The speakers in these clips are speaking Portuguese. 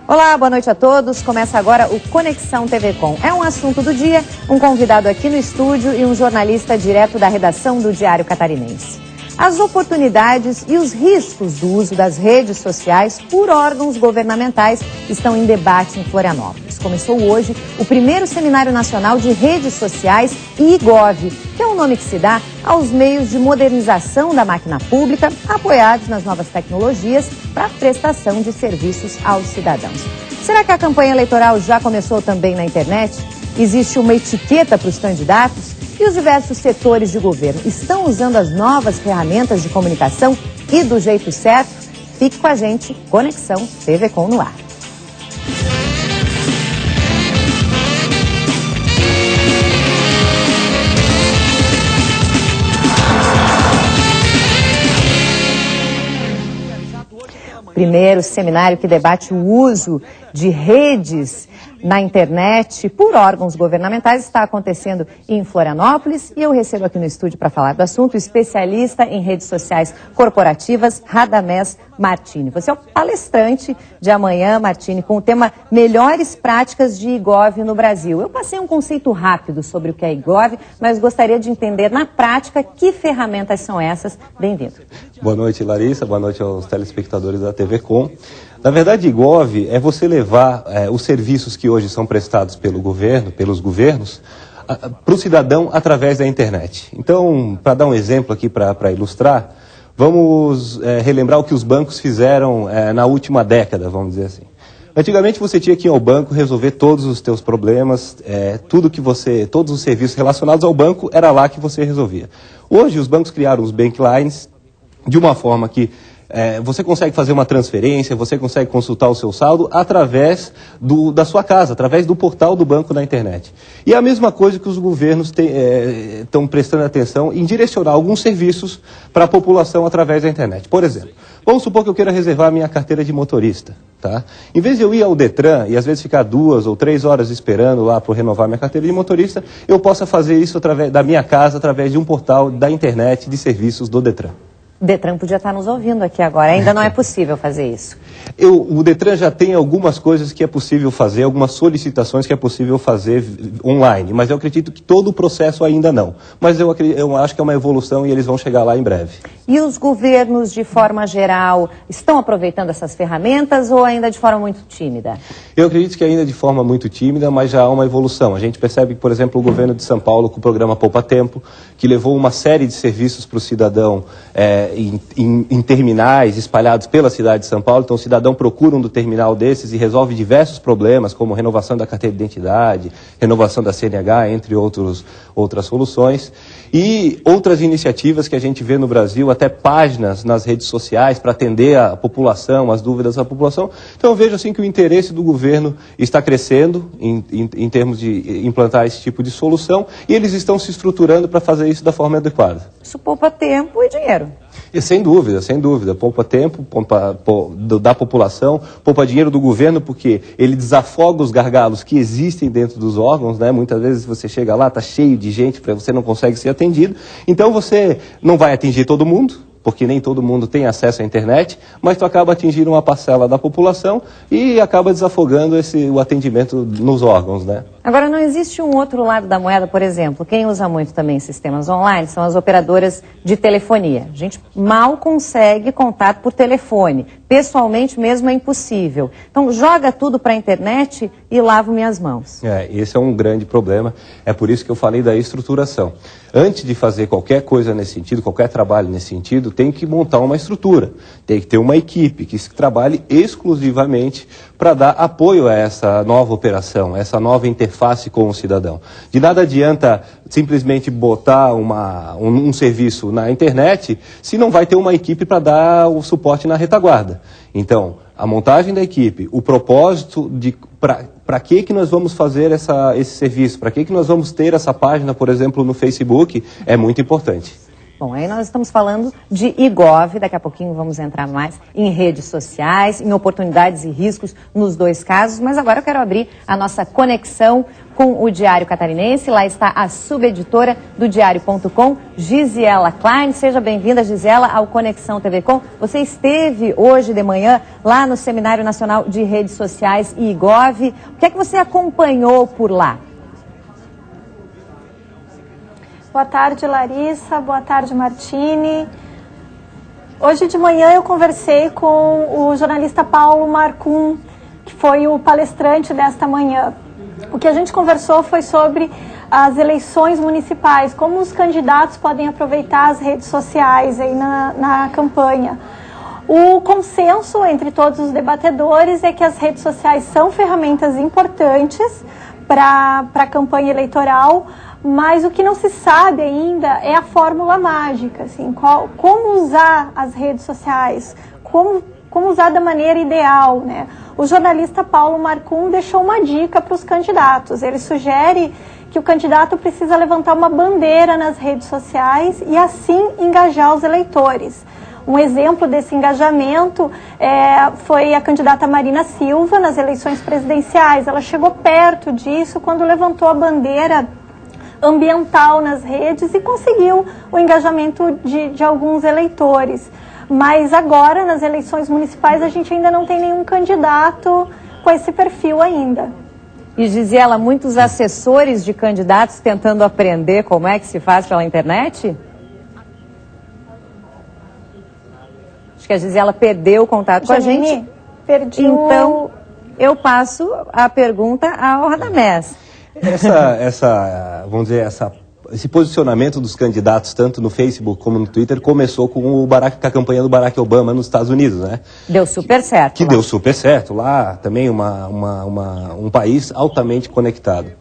Olá, boa noite a todos. Começa agora o Conexão TV Com. É um assunto do dia, um convidado aqui no estúdio e um jornalista direto da redação do Diário Catarinense. As oportunidades e os riscos do uso das redes sociais por órgãos governamentais estão em debate em Florianópolis. Começou hoje o primeiro Seminário Nacional de Redes Sociais e IGOV, que é o nome que se dá aos meios de modernização da máquina pública, apoiados nas novas tecnologias para a prestação de serviços aos cidadãos. Será que a campanha eleitoral já começou também na internet? Existe uma etiqueta para os candidatos? E os diversos setores de governo estão usando as novas ferramentas de comunicação e do jeito certo? Fique com a gente, Conexão TV Com no ar. Primeiro seminário que debate o uso de redes na internet por órgãos governamentais está acontecendo em Florianópolis e eu recebo aqui no estúdio para falar do assunto o especialista em redes sociais corporativas, Radamés Martini. Você é o palestrante de amanhã, Martini, com o tema Melhores Práticas de IGOV no Brasil. Eu passei um conceito rápido sobre o que é IGOV, mas gostaria de entender na prática que ferramentas são essas. Bem-vindo. Boa noite, Larissa. Boa noite aos telespectadores da TV Com. Na verdade, IGOV é você levar os serviços que hoje são prestados pelo governo, pelos governos, para o cidadão através da internet. Então, para dar um exemplo aqui para ilustrar, vamos relembrar o que os bancos fizeram na última década, vamos dizer assim. Antigamente você tinha que ir ao banco resolver todos os teus problemas, todos os serviços relacionados ao banco, era lá que você resolvia. Hoje os bancos criaram os banklines de uma forma que você consegue fazer uma transferência, você consegue consultar o seu saldo através da sua casa, através do portal do banco na internet. E é a mesma coisa que os governos estão prestando atenção em direcionar alguns serviços para a população através da internet. Por exemplo, vamos supor que eu queira reservar minha carteira de motorista. Tá? Em vez de eu ir ao Detran e às vezes ficar 2 ou 3 horas esperando lá para renovar minha carteira de motorista, eu possa fazer isso através da minha casa, através de um portal da internet de serviços do Detran. O Detran podia estar nos ouvindo aqui agora, ainda não é possível fazer isso. O Detran já tem algumas coisas que é possível fazer, algumas solicitações que é possível fazer online, mas eu acredito que todo o processo ainda não. Mas eu acho que é uma evolução e eles vão chegar lá em breve. E os governos, de forma geral, estão aproveitando essas ferramentas ou ainda de forma muito tímida? Eu acredito que ainda de forma muito tímida, mas já há uma evolução. A gente percebe que, por exemplo, o governo de São Paulo, com o programa Poupa Tempo, que levou uma série de serviços para o cidadão em terminais espalhados pela cidade de São Paulo. Então o cidadão procura um do terminal desses e resolve diversos problemas, como renovação da carteira de identidade, renovação da CNH, entre outras soluções. E outras iniciativas que a gente vê no Brasil, até páginas nas redes sociais para atender a população, as dúvidas da população. Então eu vejo assim que o interesse do governo está crescendo em termos de implantar esse tipo de solução e eles estão se estruturando para fazer isso da forma adequada. Isso poupa tempo e dinheiro. E sem dúvida, poupa tempo da população, poupa dinheiro do governo, porque ele desafoga os gargalos que existem dentro dos órgãos, né? Muitas vezes você chega lá, está cheio de gente, você não consegue ser atendido, então você não vai atingir todo mundo, porque nem todo mundo tem acesso à internet, mas tu acaba atingindo uma parcela da população e acaba desafogando o atendimento nos órgãos, né? Agora, não existe um outro lado da moeda, por exemplo, quem usa muito também sistemas online são as operadoras de telefonia. A gente mal consegue contato por telefone, pessoalmente mesmo é impossível. Então, joga tudo para a internet e lavo minhas mãos. Esse é um grande problema, é por isso que eu falei da estruturação. Antes de fazer qualquer coisa nesse sentido, qualquer trabalho nesse sentido, tem que montar uma estrutura, tem que ter uma equipe que trabalhe exclusivamente para dar apoio a essa nova operação, essa nova interface com o cidadão. De nada adianta simplesmente botar um serviço na internet se não vai ter uma equipe para dar o suporte na retaguarda. Então, a montagem da equipe, o propósito de para que nós vamos fazer esse serviço, para que nós vamos ter essa página, por exemplo, no Facebook, é muito importante. Bom, aí nós estamos falando de iGov, daqui a pouquinho vamos entrar mais em redes sociais, em oportunidades e riscos nos dois casos, mas agora eu quero abrir a nossa conexão com o Diário Catarinense. Lá está a subeditora do Diário.com, Gisela Klein. Seja bem-vinda, Gisela, ao Conexão TV Com. Você esteve hoje de manhã lá no Seminário Nacional de Redes Sociais e iGov. O que é que você acompanhou por lá? Boa tarde, Larissa. Boa tarde, Martini. Hoje de manhã eu conversei com o jornalista Paulo Marcum, que foi o palestrante desta manhã. O que a gente conversou foi sobre as eleições municipais, como os candidatos podem aproveitar as redes sociais aí na campanha. O consenso entre todos os debatedores é que as redes sociais são ferramentas importantes para a campanha eleitoral, mas o que não se sabe ainda é a fórmula mágica, assim, como usar as redes sociais, como usar da maneira ideal, né? O jornalista Paulo Marcum deixou uma dica para os candidatos. Ele sugere que o candidato precisa levantar uma bandeira nas redes sociais e assim engajar os eleitores. Um exemplo desse engajamento foi a candidata Marina Silva nas eleições presidenciais. Ela chegou perto disso quando levantou a bandeira ambiental nas redes e conseguiu o engajamento de alguns eleitores. Mas agora, nas eleições municipais, a gente ainda não tem nenhum candidato com esse perfil ainda. E, Gisela, muitos assessores de candidatos tentando aprender como é que se faz pela internet? Acho que a Gisela perdeu o contato com a gente. Perdi. Então, eu passo a pergunta ao Radamés. Esse posicionamento dos candidatos, tanto no Facebook como no Twitter, começou com a campanha do Barack Obama nos Estados Unidos, né? Deu super certo. Que deu super certo. Lá também um país altamente conectado.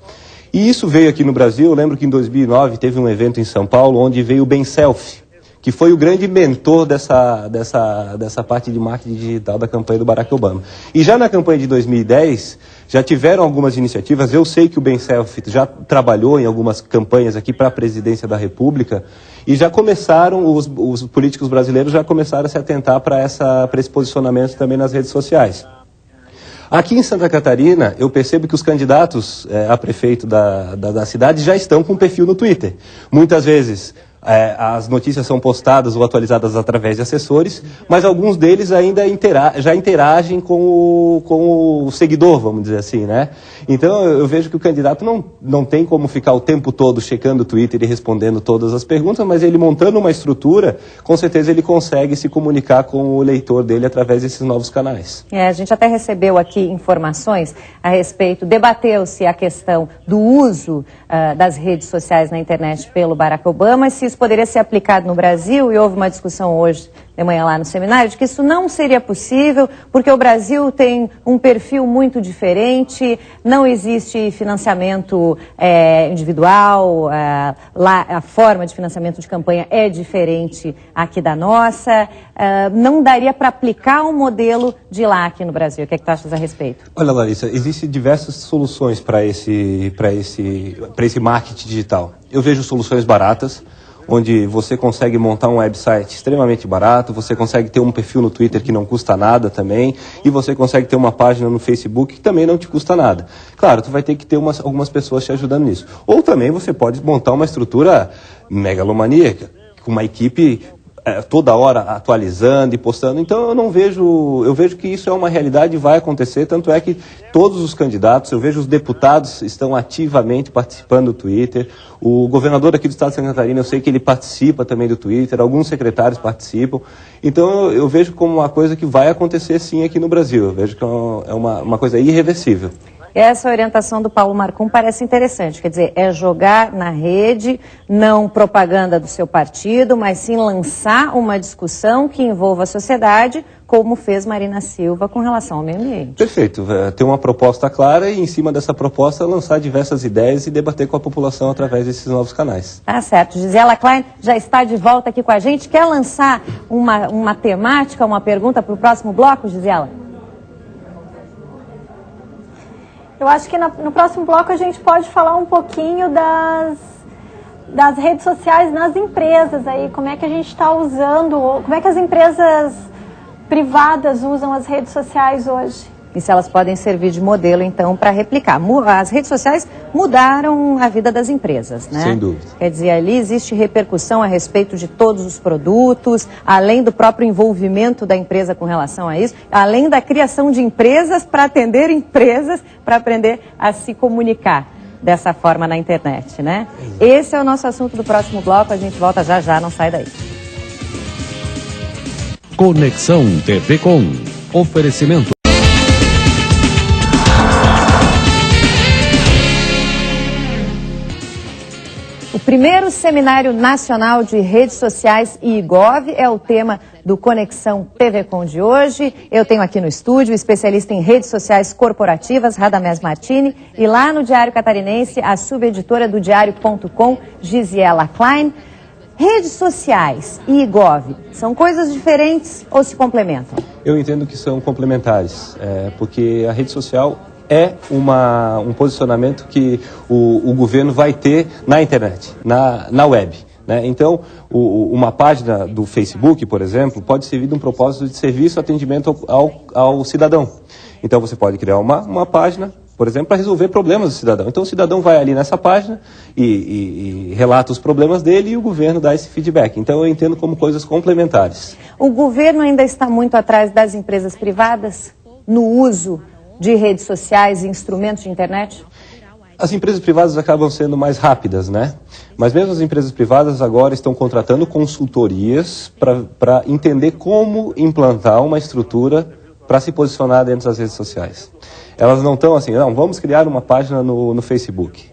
E isso veio aqui no Brasil. Eu lembro que em 2009 teve um evento em São Paulo onde veio o Ben Selfie, que foi o grande mentor dessa parte de marketing digital da campanha do Barack Obama. E já na campanha de 2010, já tiveram algumas iniciativas. Eu sei que o Ben Selfie já trabalhou em algumas campanhas aqui para a presidência da República, e já começaram, os políticos brasileiros já começaram a se atentar para esse posicionamento também nas redes sociais. Aqui em Santa Catarina, eu percebo que os candidatos a prefeito da cidade já estão com perfil no Twitter. Muitas vezes as notícias são postadas ou atualizadas através de assessores, mas alguns deles ainda já interagem com o seguidor, vamos dizer assim, né? Então eu vejo que o candidato não tem como ficar o tempo todo checando o Twitter e respondendo todas as perguntas, mas ele montando uma estrutura, com certeza ele consegue se comunicar com o eleitor dele através desses novos canais. A gente até recebeu aqui informações a respeito, debateu-se a questão do uso das redes sociais na internet pelo Barack Obama, se isso poderia ser aplicado no Brasil, e houve uma discussão hoje de manhã lá no seminário, de que isso não seria possível, porque o Brasil tem um perfil muito diferente, não existe financiamento individual, lá a forma de financiamento de campanha é diferente aqui da nossa, não daria para aplicar um modelo de lá aqui no Brasil. O que é que tu achas a respeito? Olha, Larissa, existem diversas soluções para esse marketing digital. Eu vejo soluções baratas, onde você consegue montar um website extremamente barato, você consegue ter um perfil no Twitter que não custa nada também, e você consegue ter uma página no Facebook que também não te custa nada. Claro, tu vai ter que ter algumas pessoas te ajudando nisso. Ou também você pode montar uma estrutura megalomaníaca, com uma equipe toda hora atualizando e postando. Então eu vejo que isso é uma realidade e vai acontecer, tanto é que todos os candidatos, eu vejo os deputados estão ativamente participando do Twitter, o governador aqui do estado de Santa Catarina, eu sei que ele participa também do Twitter, alguns secretários participam, então eu vejo como uma coisa que vai acontecer sim aqui no Brasil, eu vejo que é uma coisa irreversível. Essa orientação do Paulo Marcum parece interessante, quer dizer, é jogar na rede, não propaganda do seu partido, mas sim lançar uma discussão que envolva a sociedade, como fez Marina Silva com relação ao meio ambiente. Perfeito, ter uma proposta clara e em cima dessa proposta lançar diversas ideias e debater com a população através desses novos canais. Tá certo, Gisela Klein já está de volta aqui com a gente, quer lançar uma temática, uma pergunta para o próximo bloco, Gisela? Eu acho que no próximo bloco a gente pode falar um pouquinho das redes sociais nas empresas aí, como é que a gente está usando, como é que as empresas privadas usam as redes sociais hoje? E se elas podem servir de modelo, então, para replicar. As redes sociais mudaram a vida das empresas, né? Sem dúvida. Quer dizer, ali existe repercussão a respeito de todos os produtos, além do próprio envolvimento da empresa com relação a isso, além da criação de empresas para atender empresas, para aprender a se comunicar dessa forma na internet, né? Esse é o nosso assunto do próximo bloco, a gente volta já já, não sai daí. Conexão TV Com. Oferecimento. O primeiro Seminário Nacional de Redes Sociais e iGov é o tema do Conexão TV Com de hoje. Eu tenho aqui no estúdio o especialista em redes sociais corporativas, Radamés Martini, e lá no Diário Catarinense, a subeditora do Diário.com, Gisela Klein. Redes sociais e iGov são coisas diferentes ou se complementam? Eu entendo que são complementares, porque a rede social é um posicionamento que o governo vai ter na internet, na web, né? Então, uma página do Facebook, por exemplo, pode servir de um propósito de serviço e atendimento ao cidadão. Então, você pode criar uma página, por exemplo, para resolver problemas do cidadão. Então, o cidadão vai ali nessa página e relata os problemas dele e o governo dá esse feedback. Então, eu entendo como coisas complementares. O governo ainda está muito atrás das empresas privadas no uso de redes sociais e instrumentos de internet? As empresas privadas acabam sendo mais rápidas, né? Mas mesmo as empresas privadas agora estão contratando consultorias para entender como implantar uma estrutura para se posicionar dentro das redes sociais. Elas não estão assim, não, vamos criar uma página no Facebook.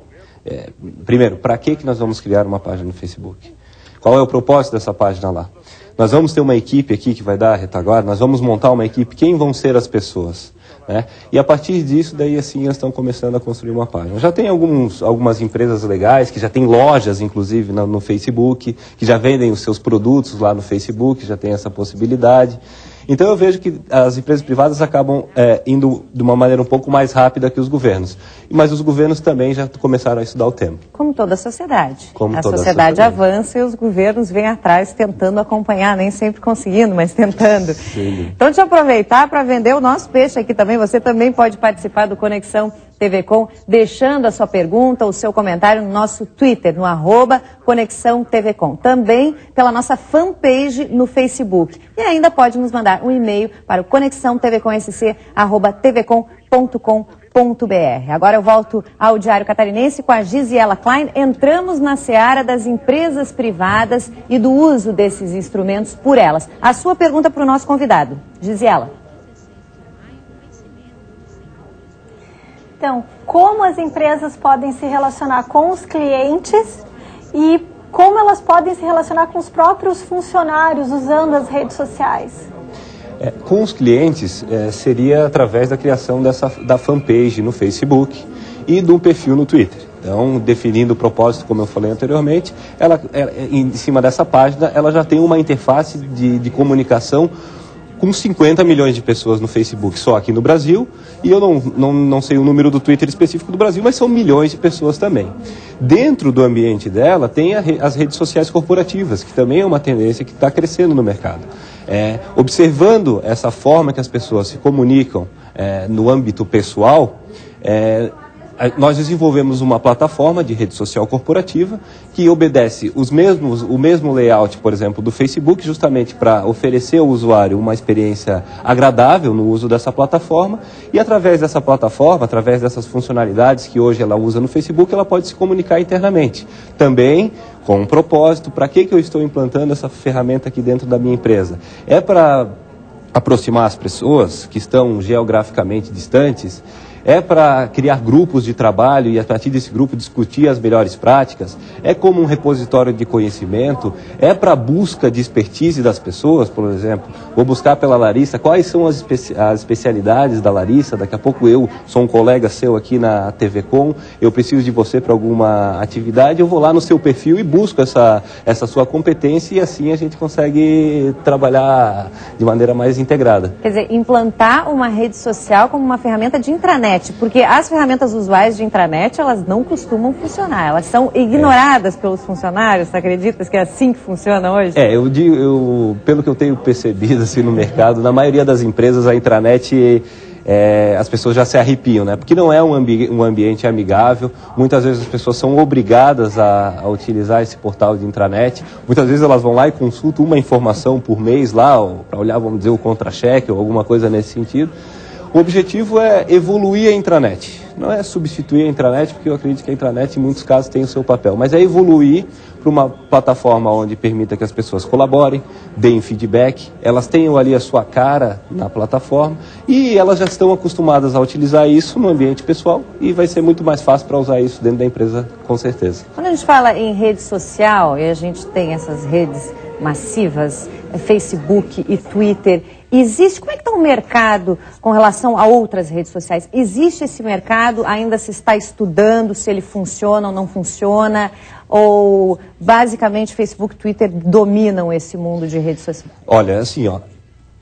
Primeiro, para que nós vamos criar uma página no Facebook? Qual é o propósito dessa página lá? Nós vamos ter uma equipe aqui que vai dar a retaguarda, nós vamos montar uma equipe, quem vão ser as pessoas? Né? E a partir disso, daí assim, eles estão começando a construir uma página. Já tem algumas empresas legais, que já tem lojas, inclusive, no Facebook, que já vendem os seus produtos lá no Facebook, já tem essa possibilidade. Então eu vejo que as empresas privadas acabam indo de uma maneira um pouco mais rápida que os governos. Mas os governos também já começaram a estudar o tema. Como toda a sociedade. A sociedade avança e os governos vêm atrás tentando acompanhar, nem sempre conseguindo, mas tentando. Sim. Então deixa eu aproveitar para vender o nosso peixe aqui também. Você também pode participar do Conexão TV Com, deixando a sua pergunta, o seu comentário no nosso Twitter, no @Conexão TV Com. Também pela nossa fanpage no Facebook. E ainda pode nos mandar um e-mail para o conexãotvcom@tvcom.com.br. Agora eu volto ao Diário Catarinense com a Gisela Klein. Entramos na seara das empresas privadas e do uso desses instrumentos por elas. A sua pergunta para o nosso convidado. Gisela. Então, como as empresas podem se relacionar com os clientes e como elas podem se relacionar com os próprios funcionários usando as redes sociais? Com os clientes, seria através da criação da fanpage no Facebook e do perfil no Twitter. Então, definindo o propósito, como eu falei anteriormente, em cima dessa página, ela já tem uma interface de comunicação com 50 milhões de pessoas no Facebook só aqui no Brasil, e eu não sei o número do Twitter específico do Brasil, mas são milhões de pessoas também. Dentro do ambiente dela tem as redes sociais corporativas, que também é uma tendência que está crescendo no mercado. Observando essa forma que as pessoas se comunicam no âmbito pessoal, nós desenvolvemos uma plataforma de rede social corporativa que obedece o mesmo layout, por exemplo, do Facebook, justamente para oferecer ao usuário uma experiência agradável no uso dessa plataforma, e através dessa plataforma, através dessas funcionalidades que hoje ela usa no Facebook, ela pode se comunicar internamente. Também com um propósito, para que eu estou implantando essa ferramenta aqui dentro da minha empresa? É para aproximar as pessoas que estão geograficamente distantes? É para criar grupos de trabalho e a partir desse grupo discutir as melhores práticas? É como um repositório de conhecimento? É para busca de expertise das pessoas, por exemplo? Vou buscar pela Larissa quais são as especialidades da Larissa. Daqui a pouco eu sou um colega seu aqui na TV Com, eu preciso de você para alguma atividade, eu vou lá no seu perfil e busco essa sua competência, e assim a gente consegue trabalhar de maneira mais integrada. Quer dizer, implantar uma rede social como uma ferramenta de intranet. intranet, porque as ferramentas usuais de intranet, elas não costumam funcionar, elas são ignoradas pelos funcionários, você acredita que é assim que funciona hoje? Pelo que eu tenho percebido assim, no mercado, na maioria das empresas a intranet... as pessoas já se arrepiam, né? Porque não é um ambiente amigável, muitas vezes as pessoas são obrigadas a utilizar esse portal de intranet, muitas vezes elas vão lá e consultam uma informação por mês lá, para olhar, vamos dizer, o contra-cheque ou alguma coisa nesse sentido. O objetivo é evoluir a intranet, não é substituir a intranet, porque eu acredito que a intranet em muitos casos tem o seu papel, mas é evoluir para uma plataforma onde permita que as pessoas colaborem, deem feedback, elas tenham ali a sua cara na plataforma e elas já estão acostumadas a utilizar isso no ambiente pessoal e vai ser muito mais fácil para usar isso dentro da empresa, com certeza. Quando a gente fala em rede social e a gente tem essas redes massivas, Facebook e Twitter, como é que está o mercado com relação a outras redes sociais? Existe esse mercado? Ainda se está estudando se ele funciona ou não funciona? Ou basicamente Facebook e Twitter dominam esse mundo de redes sociais? Olha, assim,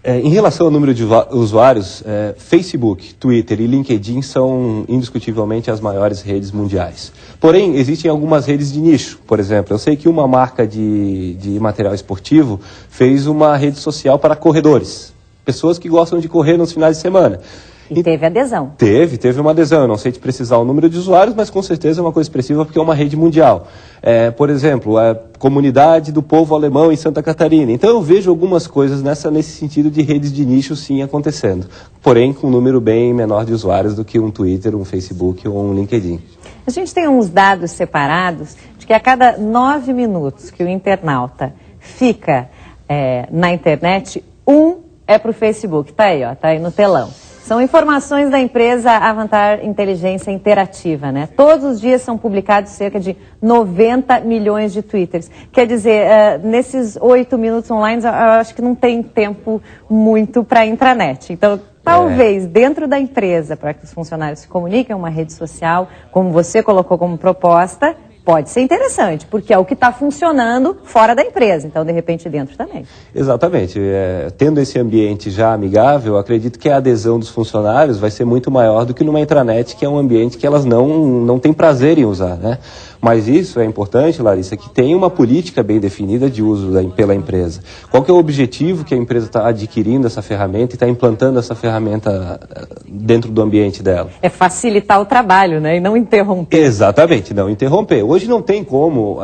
em relação ao número de usuários, Facebook, Twitter e LinkedIn são indiscutivelmente as maiores redes mundiais. Porém, existem algumas redes de nicho. Por exemplo, eu sei que uma marca de material esportivo fez uma rede social para corredores. Pessoas que gostam de correr nos finais de semana. E teve adesão. Teve uma adesão. Eu não sei te precisar o número de usuários, mas com certeza é uma coisa expressiva porque é uma rede mundial. Por exemplo, a comunidade do povo alemão em Santa Catarina. Então eu vejo algumas coisas nesse sentido de redes de nicho sim acontecendo. Porém, com um número bem menor de usuários do que um Twitter, um Facebook ou um LinkedIn. A gente tem uns dados separados de que a cada 9 minutos que o internauta fica na internet, é para o Facebook. Tá aí no telão. São informações da empresa Avantar Inteligência Interativa, né? Todos os dias são publicados cerca de 90 milhões de twitters. Quer dizer, nesses 8 minutos online, eu acho que não tem tempo muito para a intranet. Então, talvez dentro da empresa, para que os funcionários se comuniquem, uma rede social, como você colocou como proposta, pode ser interessante, porque é o que está funcionando fora da empresa, então de repente dentro também. Exatamente. Tendo esse ambiente já amigável, acredito que a adesão dos funcionários vai ser muito maior do que numa intranet, que é um ambiente que elas não têm prazer em usar, né? Mas isso é importante, Larissa, que tenha uma política bem definida de uso pela empresa. Qual que é o objetivo que a empresa está adquirindo essa ferramenta e está implantando essa ferramenta dentro do ambiente dela? É facilitar o trabalho, né? E não interromper. Exatamente, não interromper. Hoje não tem como,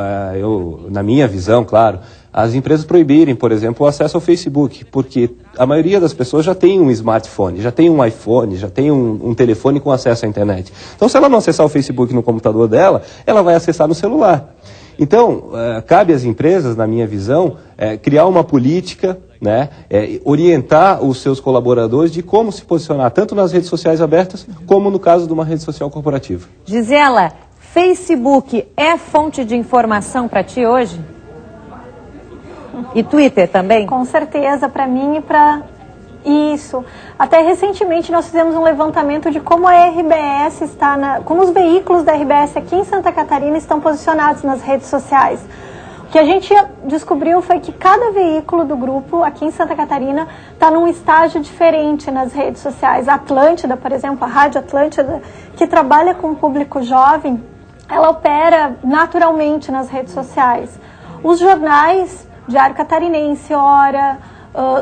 na minha visão, claro, as empresas proibirem, por exemplo, o acesso ao Facebook, porque a maioria das pessoas já tem um smartphone, já tem um iPhone, já tem um telefone com acesso à internet. Então, se ela não acessar o Facebook no computador dela, ela vai acessar no celular. Então, cabe às empresas, na minha visão, criar uma política, né, orientar os seus colaboradores de como se posicionar, tanto nas redes sociais abertas, como no caso de uma rede social corporativa. Gisela, Facebook é fonte de informação para ti hoje? E Twitter também? Com certeza, para mim e para isso. Até recentemente nós fizemos um levantamento de como a RBS como os veículos da RBS aqui em Santa Catarina estão posicionados nas redes sociais. O que a gente descobriu foi que cada veículo do grupo aqui em Santa Catarina está num estágio diferente nas redes sociais. A Atlântida, por exemplo, a Rádio Atlântida, que trabalha com o público jovem, ela opera naturalmente nas redes sociais. Os jornais, Diário Catarinense, Hora,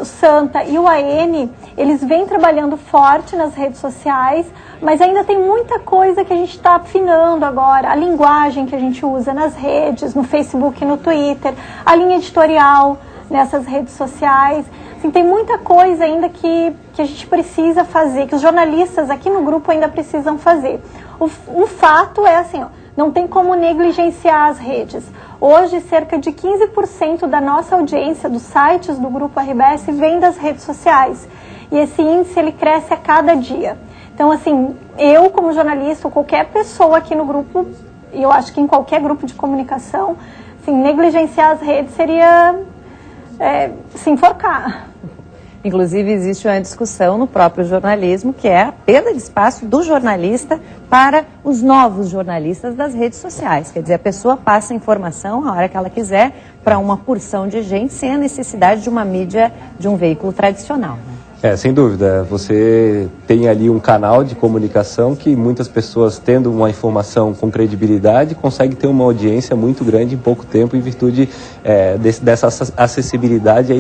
Santa e o AN, eles vêm trabalhando forte nas redes sociais, mas ainda tem muita coisa que a gente está afinando agora. A linguagem que a gente usa nas redes, no Facebook e no Twitter, a linha editorial nessas redes sociais. Assim, tem muita coisa ainda que a gente precisa fazer, que os jornalistas aqui no grupo ainda precisam fazer. O fato é assim, não tem como negligenciar as redes. Hoje, cerca de 15% da nossa audiência dos sites do Grupo RBS vem das redes sociais. E esse índice, ele cresce a cada dia. Então, assim, eu como jornalista, ou qualquer pessoa aqui no grupo, e eu acho que em qualquer grupo de comunicação, assim, negligenciar as redes seria se enforcar. Inclusive, existe uma discussão no próprio jornalismo, que é a perda de espaço do jornalista para os novos jornalistas das redes sociais. Quer dizer, a pessoa passa a informação a hora que ela quiser para uma porção de gente, sem a necessidade de uma mídia, de um veículo tradicional. Sem dúvida. Você tem ali um canal de comunicação que muitas pessoas, tendo uma informação com credibilidade, conseguem ter uma audiência muito grande em pouco tempo, em virtude dessa acessibilidade a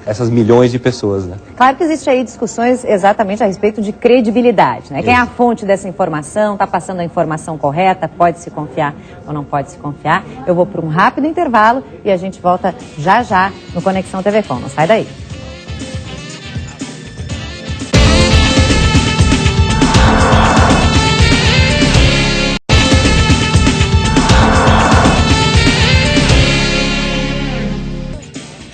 essas milhões de pessoas, né? Claro que existe aí discussões exatamente a respeito de credibilidade, né? Quem é a fonte dessa informação, está passando a informação correta, pode se confiar ou não pode se confiar. Eu vou para um rápido intervalo e a gente volta já já no Conexão TV Com. Não sai daí.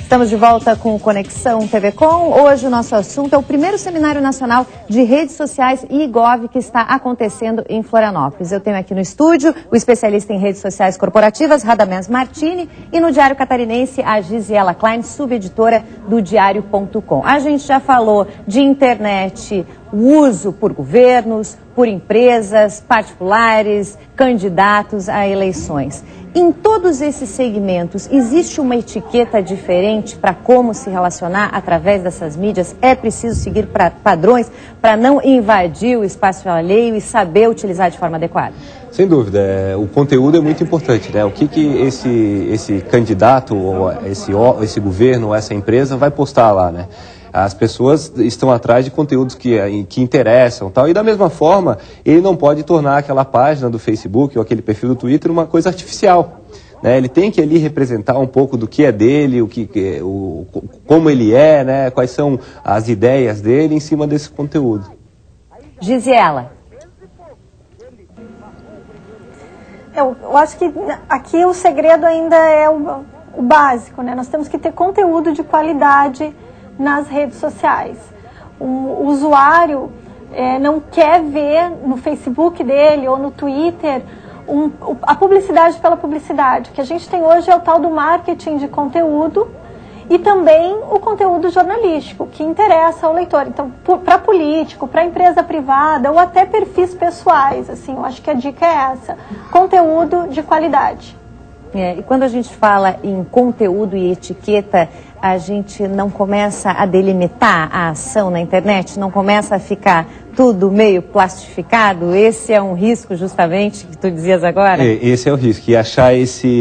Estamos de volta com o Conexão TV Com. Hoje o nosso assunto é o primeiro Seminário Nacional de Redes Sociais e IGOV que está acontecendo em Florianópolis. Eu tenho aqui no estúdio o especialista em redes sociais corporativas, Radamés Martini, e no Diário Catarinense, a Gisiela Klein, subeditora do Diário.com. A gente já falou de internet, o uso por governos, por empresas, particulares, candidatos a eleições. Em todos esses segmentos, existe uma etiqueta diferente para como se relacionar através dessas mídias? É preciso seguir padrões para não invadir o espaço alheio e saber utilizar de forma adequada? Sem dúvida, o conteúdo é muito importante, né? O que esse candidato, ou esse governo, ou essa empresa vai postar lá, né? As pessoas estão atrás de conteúdos que interessam, tal, e da mesma forma, ele não pode tornar aquela página do Facebook ou aquele perfil do Twitter uma coisa artificial, né? Ele tem que ali representar um pouco do que é dele, como ele é, né? Quais são as ideias dele em cima desse conteúdo. Gisiela. Eu acho que aqui o segredo ainda é o básico, né? Nós temos que ter conteúdo de qualidade nas redes sociais. O usuário não quer ver no Facebook dele ou no Twitter a publicidade pela publicidade. O que a gente tem hoje é o tal do marketing de conteúdo e também o conteúdo jornalístico, que interessa ao leitor. Então, para político, para empresa privada ou até perfis pessoais, assim, eu acho que a dica é essa: conteúdo de qualidade. E quando a gente fala em conteúdo e etiqueta, a gente não começa a delimitar a ação na internet? Não começa a ficar tudo meio plastificado? Esse é um risco, justamente, que tu dizias agora? Esse é o risco. E achar essa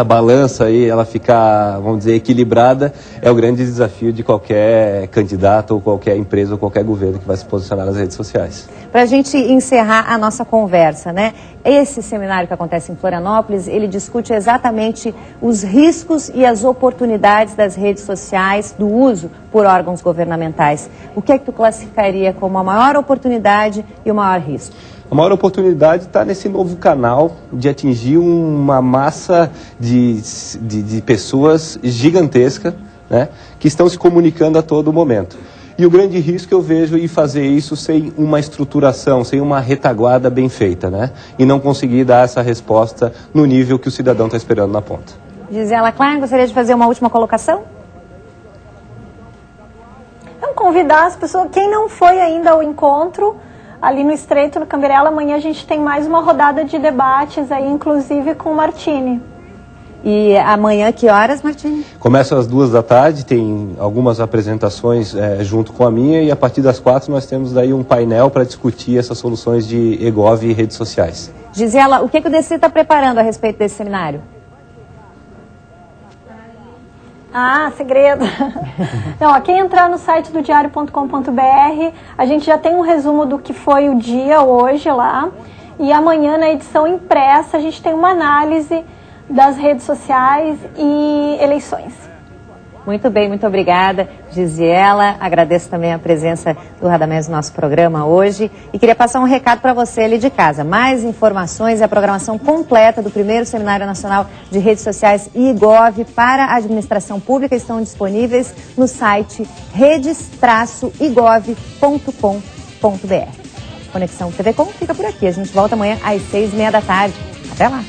balança aí, ela ficar, vamos dizer, equilibrada, é o grande desafio de qualquer candidato, ou qualquer empresa, ou qualquer governo que vai se posicionar nas redes sociais. Para a gente encerrar a nossa conversa, né? Esse seminário que acontece em Florianópolis, ele discute exatamente os riscos e as oportunidades das redes sociais, do uso por órgãos governamentais. O que é que tu classificaria como a maior oportunidade e o maior risco? A maior oportunidade está nesse novo canal de atingir uma massa de pessoas gigantesca, né, que estão se comunicando a todo momento. E o grande risco eu vejo em fazer isso sem uma estruturação, sem uma retaguarda bem feita, né? E não conseguir dar essa resposta no nível que o cidadão está esperando na ponta. Gisiela Klein, gostaria de fazer uma última colocação? Convidar as pessoas, quem não foi ainda ao encontro, ali no Estreito, no Camberela, amanhã a gente tem mais uma rodada de debates aí, inclusive com o Martini. E amanhã, que horas, Martini? Começa às 14h, tem algumas apresentações junto com a minha, e a partir das 4h nós temos daí um painel para discutir essas soluções de EGOV e redes sociais. Gisiela, o que o DC está preparando a respeito desse seminário? Segredo. Não, quem entrar no site do diario.com.br, a gente já tem um resumo do que foi o dia hoje lá. E amanhã, na edição impressa, a gente tem uma análise das redes sociais e eleições. Muito bem, muito obrigada, Gisiela. Agradeço também a presença do Radamés no nosso programa hoje. E queria passar um recado para você ali de casa. Mais informações e a programação completa do primeiro Seminário Nacional de Redes Sociais e IGOV para a Administração Pública estão disponíveis no site redes-igov.com.br. Conexão TV Com fica por aqui. A gente volta amanhã às 6h30 da tarde. Até lá!